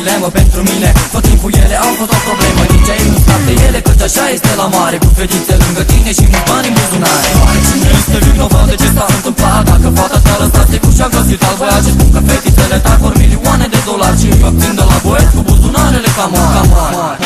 dilemă pentru mine. Tot timpul ele au fost o problemă, nici ai nu scap de ele, căci așa este la mare. Cu fetițe lângă tine și mulți bani în buzunare. Oare cine este vinovat de ce s-a întâmplat? Dacă fata te-a lăsat sigur și-a găsit alt băiat. Și spun că fetițele tac vor milioane de dolari și îi obțin de la băieți cu buzunarele cam mari.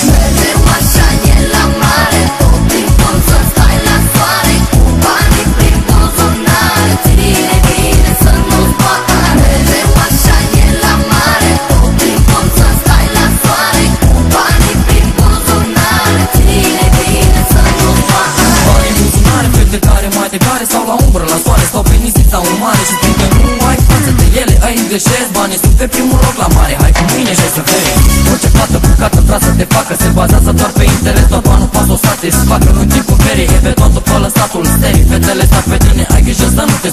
Mergem așa e la mare, tot timpul să stai la soare, cu banii prin buzunare, ține bine să nu-ți bată. Mergem așa e la mare, tot timpul să stai la soare, cu banii prin buzunare, ține bine să nu-ți bată. Bani în buzunare, fete care mai de care sau la umbră, la soare sau pe nisip sau în mare. Și spun că nu ai față de ele, aici greșesc. Banii sunt pe primul loc la mare, hai cu mine și să vezi. Orice fată bucată vrea să te facă, se bazează doar pe interes, doar banul pas o satisfacă. În timpul ferii e beton după lăsatul serii, fetele stac pe tine, ai grijă să nu te